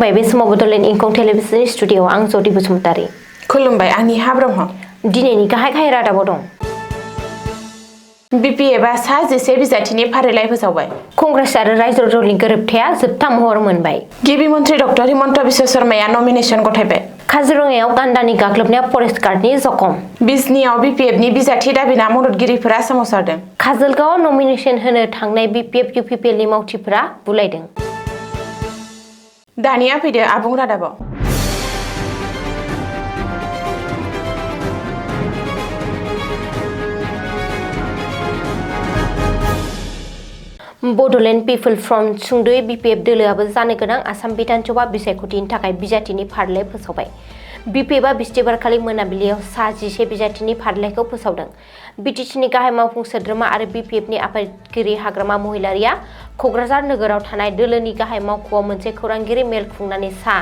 खुलुमबाय बे समाव बडलेण्ड इंखं टेलिभिजन स्टुडिअ आं जदि बसुमतारी। खुलुमबाय आंनि हा ब्रह्म। दिनैनि गाहाय रादाबाव दं। BPF आ सा 11 बिजाथिनि फारिलाइ फोसावबाय। कंग्रेस आरो रायजो दलनि गोरोबथाया जोबथा महर मोनबाय। गिबि मन्थ्रि डक्टर हिमन्त बिश्व शर्माया नमिनेसन गथायबाय। काजिरङायाव गान्दानि गाग्लोबनायाव फरेस्ट गार्डनि जखम। बिजनीआव BPF नि बिजाथि दाबिना मददगिरिफोरा सोमावसारदों। काजलगावआव नमिनेसन होनो थांनाय BPF UPPL नि मावथिफोरा बुलायदों। दानिया फैदो आबुं रादाबाव। बडलेण्ड पिपल फ्रन्ट सुंद'यै BPF दोलोआबो जानो गोनां आसाम बिधानसभा बिसायख'थिनि थाखाय बिजाथिनि फारिलाइ फोसावबाय। BPF आ बिस्थिबारखालि मोनाबिलियाव सा 11 बिजाथिनि फारिलाइखौ फोसावदों। BTC गाहाय मावफुं सोद्रोमा आरो BPF नि आफादगिरि हाग्रामा महिलारिया क'क्राझार नोगोराव थानाय दोलोनि गाहाय मावख'आव मोनसे खौरांगिरि मेल खुंनानै सा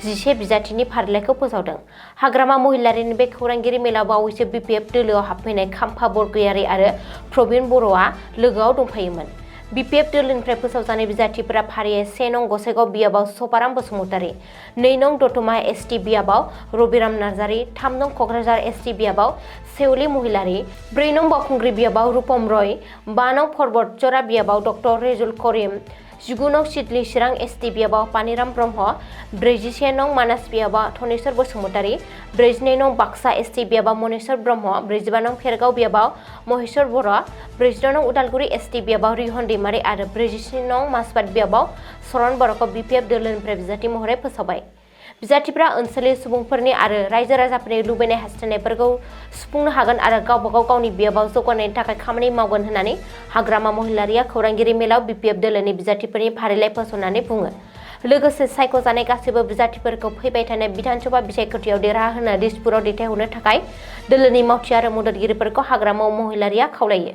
11 बिजाथिनि फारिलाइखौ फोसावदों। हाग्रामा महिलारिनि बे खौरांगिरि मेलाव बावैसो BPF दोलोआव हाबफैनाय खाम्फा बरगयारी आरो प्रबिन बर'आ लोगोआव दंफायोमोन। BPF दोलोनिफ्राय फोसावजानाय बिजाथिफोरा फारियै 1 नं गसाइगाव बियाबाव सपाराम बसुमतारी, 2 नं दतमा ST बियाबाव रबिराम नार्जारी, 3 नं क'क्राझार ST बियाबाव सेउली महिलारी, 4 नं बावखुंग्रि बियाबाव रुपम रय, 5 नं पर्बतजरा बियाबाव डक्टर रेजुल करिम, 19 नं सिडली चिरां ST बियाबाव पानिराम ब्रह्म, 41 नं मानास बियाबाव धनेश्वर बसुमतारी, 42 नं बाक्सा ST बियाबाव मनेश्वर ब्रह्म, 45 नं फेरगाव बियाबाव महेश्वर बर', 46 नं उदालगुरि ST बियाबाव रिहन दैमारी आरो 46 नं मासबाद बियाबाव सरन बर'खौ BPF दोलोनिफ्राय बिजाथि महरै फोसावबाय। बिजाथिफ्रा ओनसोलनि सुबुंफोरनि आरो रायजो राजाफोरनि लुबैनाय हास्थायनायफोरखौ सुफुंनो हागोन आरो गावनि बियाबाव जौगानायनि थाखाय खामानि मावगोन होननानै हाग्रामा महिलारिया खौरांगिरि मेलाव BPF दोलोनि बिजाथिफोरनि फारिलाइ फोसावनानै बुङो। लोगोसे सायख'जानाय गासैबो बिजाथिफोरखौ फैबाय थानाय बिधानसभा बिसायख'थियाव देरहाहोनो दिसपुराव दैथायहरनो थाखाय दोलोनि मावथि आरो मददगिरिफोरखौ हाग्रामा महिलारिया खावलायो।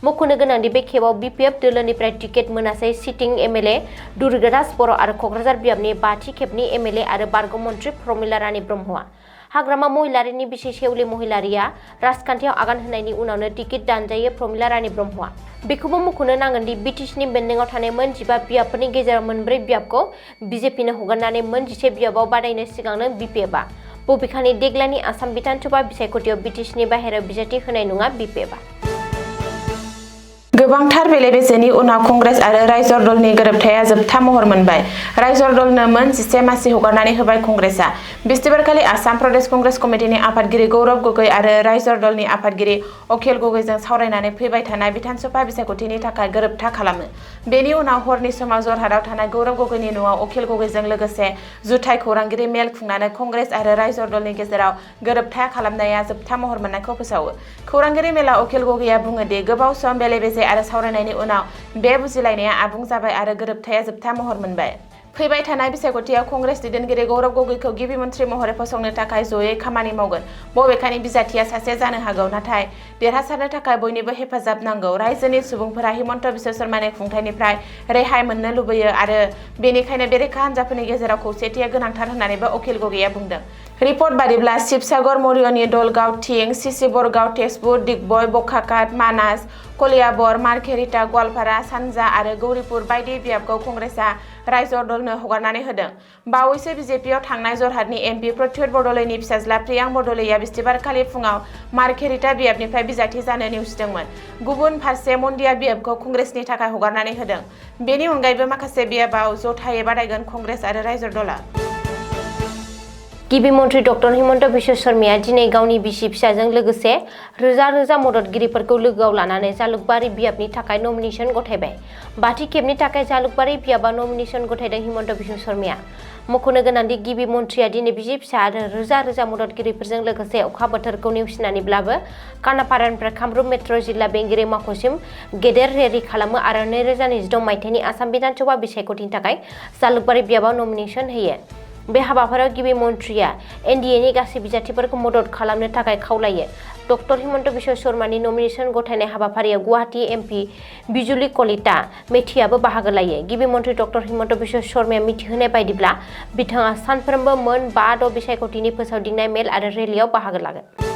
मख'नो गोनांदि बे खेबाव BPF दोलोनिफ्राय टिकेट मोनासै सिटिं MLA दुर्गेदास बर' आरो क'क्राझार बियाबनि 5थि खेबनि MLA आरो बारग' मन्थ्रि प्रमिला रानी ब्रह्मआ। हाग्रामा महिलारिनि बिसि सेउली महिलारिया राजखान्थियाव आगान होनायनि उनावनो टिकेट दानजायो प्रमिला रानी ब्रह्मआ। बेखौबो मख'नो नांगोनदि BTCनि बेन्दोंआव थानाय मोन 15 बियाबफोरनि गेजेराव 4 बियाबखौ BJPनो हगारनानै मोन 11 बियाबाव बादायनो सिगांनो BPFआ। बबेखानि देग्लायनि आसाम बिधानसभा बिसायख'थियाव BTCनि बाहेरायाव बिजाथि होनाय नङा BPFआ। गोबांथार बेले-बेजेनि उनाव कंग्रेस आरो रायजो दलनि गोरोबथाया जोबथा महर मोनबाय। रायजो दलनो मोन 11 मासि हगारनानै होबाय कंग्रेसआ। बिस्थिबारखालि आसाम प्रदेश कंग्रेस कमिटिनि आफादगिरि गौरव गगৈ आरो रायजो दलनि आफादगिरि अखिल गगैजों सावरायनानै फैबाय थानाय बिधानसभा बिसायख'थिनि थाखाय गोरोबथा खालामो। बेनि उनाव हरनि समाव जरहाटआव थानाय गौरव गगैनि न'आव अखिल गगैजों लोगोसे जुथाइ खौरांगिरि मेल खुंनानै कंग्रेस आरो रायजो दलनि गेजेराव गोरोबथा खालामनाया जोबथा महर मोननायखौ फोसावो। खौरांगिरि मेलाव अखिल गगैया बुङो दि गोबाव सम बेले-बेजे आरो सावरायनायनि उनाव बे बुजिलायनाया आबुं जाबाय आरो गोरोबथाया जोबथा महर मोनबाय। फैबाय थानाय बिसायख'थियाव कंग्रेस दैदेनगिरि गौरव गगैखौ गिबि मन्थ्रि महरै फसंनो थाखाय जयै खामानि मावगोन। बबेखानि बिजाथिया सासे जानो हागौ, नाथाय देरहासारनो थाखाय बयनिबो हेफाजाब नांगौ। रायजोनि सुबुंफोरा हिमन्त बिश्व शर्मानि खुंथायनिफ्राय रेहाय मोननो लुबैयो आरो बेनिखायनो बेरेखा हान्जाफोरनि गेजेराव खौसेथिया गोनांथार होननानैबो अखिल गगैया बुंदों। रिपर्ट बादिब्ला शिबसागर मौर्यनि दलगाव थिं, शिशिबरगाव, तेजपुर, दिग्बय, बकाखात, मानास, कलियाबर, मार्घेरिटा, गवालपारा सानजा आरो गौरीपुर बायदि बियाबखौ कंग्रेसआ रायजो दलनो हगारनानै होदों। बावैसो BJPआव थांनाय जरहाटनि MP प्रत्युत बड'लैनि फिसाज्ला प्रियांक बड'लैया बिस्थिबारखालि फुङाव मार्घेरिटा बियाबनिफ्राय बिजाथि जानो नेवसिदोंमोन। गुबुन फारसे मन्दिया बियाबखौ कंग्रेसनि थाखाय हगारनानै होदों। बेनि अनगायैबो माखासे बियाबाव जथायै बादायगोन कंग्रेस आरो रायजो दलआ। गिबि मन्थ्रि डक्टर हिमन्त बिश्व शर्माया दिनै गावनि बिसि फिसाजों लोगोसे रोजा रोजा मददगिरिफोरखौ लोगोआव लानानै जालुकबारि बियाबनि थाखाय नमिनेसन गथायबाय। 5थि खेबनि थाखाय जालुकबारि बियाबाव नमिनेसन गथायदों हिमन्त बिश्व शर्माया। मख'नो गोनांदि गिबि मन्थ्रिया दिनै बिसि फिसा आरो रोजा रोजा मददगिरिफोरजों लोगोसे अखा बोथोरखौ नेवसिनानैब्लाबो खानापारानिफ्राय कामरुप मेट्र' जिल्ला बेंगिरि मावख'सिम गेदेर रेलि खालामो आरो 2026 मायथाइनि आसाम बिधानसभा बिसायख'थिनि थाखाय जालुकबारि बियाबाव नमिनेसन होयो। बे हाबाफारियाव गिबि मन्थ्रिया NDAनि गासै बिजाथिफोरखौ मदद खालामनो थाखाय खावलायो। डक्टर हिमन्त बिश्व शर्मानि नमिनेसन गथायनाय हाबाफारियाव गुवाहाटी MP बिजुली कलिता मेथियाबो बाहागो लायो। गिबि मन्थ्रि डक्टर हिमन्त बिश्व शर्माया मिथिहोनाय बायदिब्ला बिथाङा सानफ्रोमबो मोन 5 बिसायख'थिनि फोसावदिंनाय मेल आरो रेलियाव बाहागो लागोन।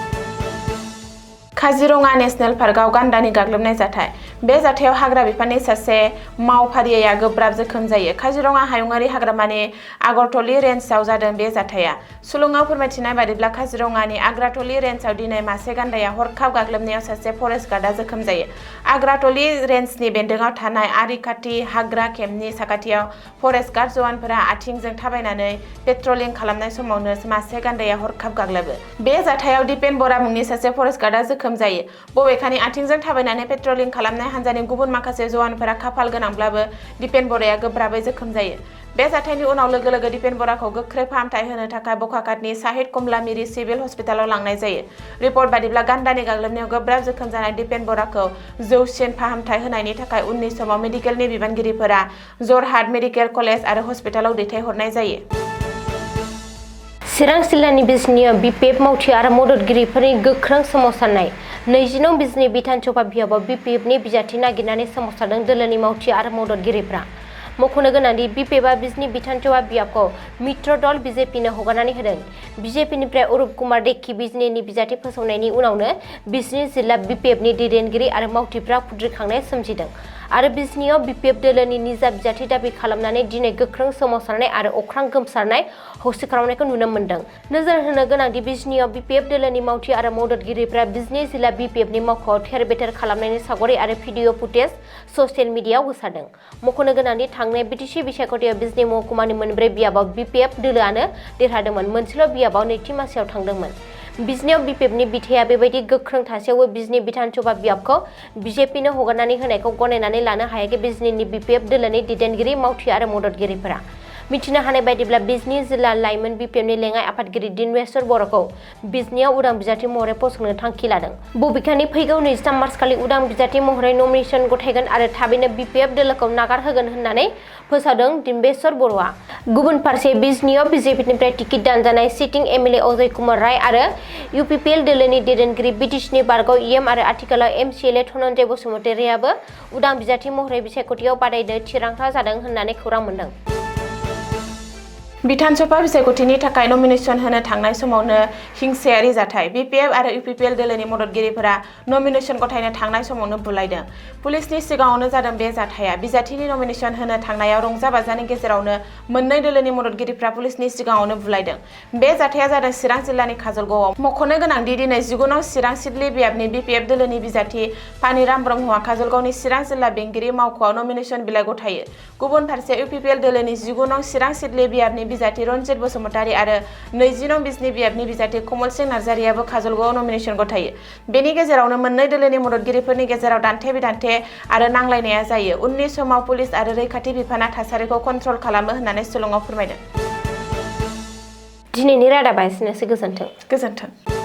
काजिरङा नेशनेल पार्कआव गान्दानि गाग्लोबनाय जाथाय। बे जाथायाव हाग्रा बिफाननि सासे मावफारिया गोब्राब जोखोम जायो। काजिरङा हायुङारि हाग्रामानि आगरतली रेन्जआव जादों बे जाथाया। सुलुङाव फोरमायथिनाय बादिब्ला काजिरङानि आगरतली रेन्जआव दिनै मासे गान्दाया हरखाब गाग्लोबनायाव सासे फरेस्ट गार्डआ जोखोम जायो। आगरतली रेन्जनि बेन्दोंआव थानाय आरिकाटि हाग्रा केम्पनि साखाथियाव फरेस्ट गार्ड जवानफोरा आथिंजों थाबायनानै पेट्रलिं खालामनाय समावनो मासे गान्दाया हरखाब गाग्लोबो। बे जाथायाव दिपेन बरा मुंनि सासे फरेस्ट गार्डआ जोखोम जायो। बबेखानि आथिंजों थाबायनानै पेट्रलिं खालामनाय हान्जानि गुबुन माखासे जवानफोरा खाफाल गोनांब्लाबो दिपेन बराया गोब्राबै जोखोम जायो। बे जाथायनि उनाव लोगो लोगो दिपेन बराखौ गोख्रै फाहामथाय होनो थाखाय बकाखातनि साहिद कमला मिरि सिभिल हस्पिटालाव लांनाय जायो। रिपर्ट बादिब्ला गान्दानि गाग्लोबनायाव गोब्राब जोखोम जानाय दिपेन बराखौ जौसिन फाहामथाय होनायनि थाखाय उननि समाव मेडिकेलनि बिबानगिरिफोरा जरहाट मेडिकेल कलेज आरो हस्पिटालाव दैथायहरनाय जायो। चिरां जिल्लानि बिजनियाव बिपिएफ मावथि आरो मददगिरिफोरनि गोख्रों सोमावसारनाय। 29 बिजनि बिधान सभा बियाबाव बिपिएफनि बिजाथि नागिरनानै सोमावसारदों दोलोनि मावथि आरो मददगिरिफ्रा। मख'नो गोनांदि बिपिएफआ बिजनि बिधान सभा बियाबखौ मित्र दल बिजेपिनो हगारनानै होदों। बिजेपिनिफ्राय अरुप कुमार देखि बिजनिनि बिजाथि फोसावनायनि उनावनो बिजनि जिल्ला बिपिएफनि दैदेनगिरि आरो मावथिफ्रा खुद्रिखांनाय सोमजिदों आरो बिजनियाव बिपिएफ दोलोनि निजा बिजाथि दाबि खालामनानै दिनै गोख्रों सोमावसारनाय आरो अख्रां गोमसारनाय हौसिख्रावनायखौ नुनो मोन्दों। नोजोर होनो गोनांदि बिजनियाव बिपिएफ दोलोनि मावथि आरो मददगिरिफ्रा बिजनि जिल्ला बिपिएफनि मावख'आव थेर बेथेर खालामनायनि सावगारि आरो भिडिअ फुटेज ससियेल मिडियाआव गोसारदों। मख'नो गोनांदि थांनाय बिटिसि बिसायख'थियाव बिजनि महकुमानि मोनब्रै बियाबाव बिपिएफ दोलोआनो देरहादोंमोन, मोनसेल' बियाबाव नैथि मासियाव थांदोंमोन। बिजनियाव बिपिएफनि बिथाया बेबायदि गोख्रों थासेयावबो बिजनि बिधान सभा बियाबखौ बिजेपिनो हगारनानै होनायखौ गनायनानै लानो हायाखै बिजनिनि बिपिएफ दोलोनि दैदेनगिरि मावथि आरो मददगिरिफोरा। मिथिनो हानाय बायदिब्ला बिजनि जिल्ला लाइमोन बिपिएफनि लेङाइ आफादगिरि दिनेश्वर बर'खौ बिजनियाव उदां बिजाथि महरै फसंनो थांखि लादों। बबेखानि फैगौ 23 मार्च खालि उदां बिजाथि महरै नमिनेसन गथायगोन आरो थाबैनो बिपिएफ दोलोखौ नागारहोगोन होननानै फोसावदों दिनेश्वर बर'आ। गुबुन फारसे बिजनियाव बिजेपिनिफ्राय टिकेट दानजानाय सिटिं एमएलए अजय कुमार राय आरो इउपिपिएल दोलोनि दैदेनगिरि बिटिसिनि बारगाव इएम आरो आथिखालाव एमसिएलए धनन्जय बसुमतारियाबो उदां बिजाथि महरै बिसायख'थियाव बादायनो थिरांथा जादों होननानै खौरां मोन्दों। बिधान सभा बिसायख'थिनि थाखाय नमिनेसन होनो थांनाय समावनो हिंसायारि जाथाय। बिपिएफ आरो इउपिपिएल दोलोनि मददगिरिफोरा नमिनेसन गथायनो थांनाय समावनो बुलायदों। पुलिसनि सिगाङावनो जादों बे जाथाया। बिजाथिनि नमिनेसन होनो थांनायाव रंजा बाजानि गेजेरावनो मोननै दोलोनि मददगिरिफ्रा पुलिसनि सिगाङावनो बुलायदों। बे जाथाया जादों चिरां जिल्लानि काजलगावआव। मख'नो गोनांदि दिनै 19 नं चिरां सिडली बियाबनि बिपिएफ दोलोनि बिजाथि पानिराम ब्रह्मआ काजलगावनि चिरां जिल्ला बेंगिरि मावख'आव नमिनेसन बिलाइ गथायो। गुबुन फारसे इउपिपिएल दोलोनि 19 नं चिरां सिडली बियाबनि बिजाथि रनजित बसुमतारि आरो 20 नं बिजनि बियाबनि बिजाथि कमल सिं नार्जारियाबो काजलगावआव नमिनेसन गथायो। बेनि गेजेरावनो मोननै दोलोनि मददगिरिफोरनि गेजेराव दान्थे बिदान्थे आरो नांलायनाया जायो। उननि समाव पुलिस आरो रैखाथि बिफाना थासारिखौ कन्ट्रल खालामो होननानै सुलुङाव फोरमायदों। दिनैनि रादाबा एसेनोसै। गोजोन्थों। गोजोन्थों।